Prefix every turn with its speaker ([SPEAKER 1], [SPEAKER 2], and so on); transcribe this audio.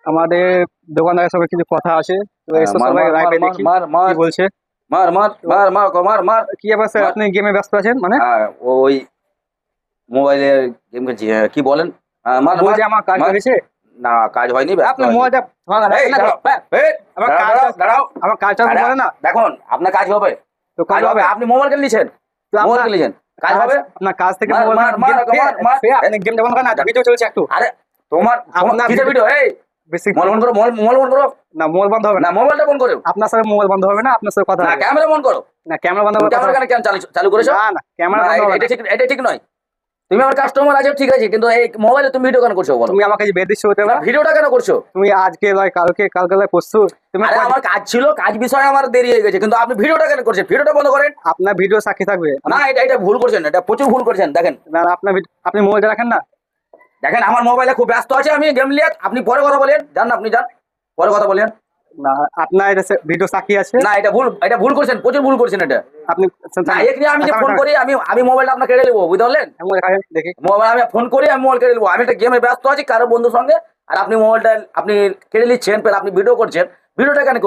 [SPEAKER 1] আমাদের দোকানদারের সঙ্গে কিছু কথা আছে, তো এসো
[SPEAKER 2] মার
[SPEAKER 1] সবাই
[SPEAKER 2] মার
[SPEAKER 1] লাইভে
[SPEAKER 2] মার
[SPEAKER 1] দেখি
[SPEAKER 2] মার মার
[SPEAKER 1] কি বলছে।
[SPEAKER 2] মার মার
[SPEAKER 1] তো
[SPEAKER 2] মার মার মার মার
[SPEAKER 1] কি ব্যাপার স্যার,
[SPEAKER 2] মার
[SPEAKER 1] আপনি গেমে ব্যস্ত আছেন মানে?
[SPEAKER 2] ওই মোবাইলে গেম খেলছি। হ্যাঁ, কি বলেন? মার মার
[SPEAKER 1] বলছি আমার কাজ
[SPEAKER 2] মার।
[SPEAKER 1] হয়েছে।
[SPEAKER 2] না, কাজ হয়নি, ব্যস্ত
[SPEAKER 1] আপনি
[SPEAKER 2] আছি।
[SPEAKER 1] মোবাইলটা ভাঙা
[SPEAKER 2] এই
[SPEAKER 1] রাখেন না তো।
[SPEAKER 2] দাঁড়াও, এই,
[SPEAKER 1] আমার
[SPEAKER 2] দাঁড়াও
[SPEAKER 1] কাজটা
[SPEAKER 2] দাঁড়াও দাঁড়াও।
[SPEAKER 1] আমার কাজটা তো করে না।
[SPEAKER 2] দেখুন, আপনার কাজ হবে।
[SPEAKER 1] তো
[SPEAKER 2] কাজ
[SPEAKER 1] কবে
[SPEAKER 2] হবে,
[SPEAKER 1] হবে?
[SPEAKER 2] আপনি মোবাইল কেন নিয়েছেন?
[SPEAKER 1] তো
[SPEAKER 2] মোবাইল
[SPEAKER 1] আপনার
[SPEAKER 2] কে নিয়েছেন? কাজ
[SPEAKER 1] কাজ,
[SPEAKER 2] হবে।
[SPEAKER 1] আপনার কাজ থেকে
[SPEAKER 2] মার
[SPEAKER 1] মোবাইল
[SPEAKER 2] মার মার
[SPEAKER 1] গেম
[SPEAKER 2] মার মার।
[SPEAKER 1] আপনি গেমটা বন্ধ করেন না, ভিডিও চলছে একটু।
[SPEAKER 2] আরে তোমার তোমার
[SPEAKER 1] আপনার
[SPEAKER 2] কিসের ভিডিও? এই
[SPEAKER 1] বেশি
[SPEAKER 2] মোবাইল বন্ধ করো, মোবাইল বন্ধ করো।
[SPEAKER 1] না, মোবাইল বন্ধ হবে
[SPEAKER 2] না,
[SPEAKER 1] না।
[SPEAKER 2] মোবাইলটা বন্ধ করো।
[SPEAKER 1] আপনার সাথে মোবাইল বন্ধ হবে না, আপনার সাথে কথা
[SPEAKER 2] না,
[SPEAKER 1] হবে।
[SPEAKER 2] ক্যামেরা বন্ধ করো।
[SPEAKER 1] না, ক্যামেরা বন্ধ
[SPEAKER 2] তুমি
[SPEAKER 1] হবে, কথা
[SPEAKER 2] ক্যামেরা
[SPEAKER 1] হবে।
[SPEAKER 2] কেন চালু চালু করেছো?
[SPEAKER 1] না না, ক্যামেরা
[SPEAKER 2] না,
[SPEAKER 1] বন্ধ হবে
[SPEAKER 2] এটা
[SPEAKER 1] না।
[SPEAKER 2] ঠিক, এটা ঠিক নয়। তুমি আমার কাস্টমার আছে, ঠিক আছে, কিন্তু এই মোবাইলে তুমি ভিডিও কেন করছো বলো?
[SPEAKER 1] তুমি আমাকে যে বের দিচ্ছ হতে
[SPEAKER 2] না,
[SPEAKER 1] পারে।
[SPEAKER 2] ভিডিওটা কেন করছো?
[SPEAKER 1] তুমি আজকে নয় কালকে, কালকে নয় পরশু, তুমি
[SPEAKER 2] আরে আমার কাজ ছিল, কাজ বিষয়ে আমার দেরি হয়ে গেছে, কিন্তু আপনি ভিডিওটা কেন করছেন? ভিডিওটা বন্ধ করেন।
[SPEAKER 1] আপনার ভিডিও সাক্ষী থাকবে।
[SPEAKER 2] না, এটা এটা ভুল করছেন, এটা প্রচুর ভুল করছেন। দেখেন
[SPEAKER 1] না না, আপনার আপনি মোবাইলটা রাখেন না।
[SPEAKER 2] দেখেন আমার মোবাইলে খুব ব্যস্ত আছে, আমি গেম নিয়ে। আপনি পরে কথা বলেন, যান না, আপনি যান, পরে কথা বলেন।
[SPEAKER 1] না, আপনার এটা ভিডিও সাক্ষী আছে।
[SPEAKER 2] না, এটা ভুল করছেন, প্রচুর ভুল করছেন এটা।
[SPEAKER 1] আপনি
[SPEAKER 2] না, এক নিয়ে আমি যে ফোন করি, আমি মোবাইলটা আপনাকে কেড়ে নেবো, বুঝতে পারলেন?
[SPEAKER 1] দেখি।
[SPEAKER 2] মোবাইল আমি ফোন করি, আমি মোবাইল কেড়ে নেবো। আমি একটা গেমে ব্যস্ত আছি কারো বন্ধুর সঙ্গে, আর আপনি মোবাইলটা আপনি কেড়ে নিচ্ছেন, আপনি ভিডিও করছেন। ভিডিওটা কেন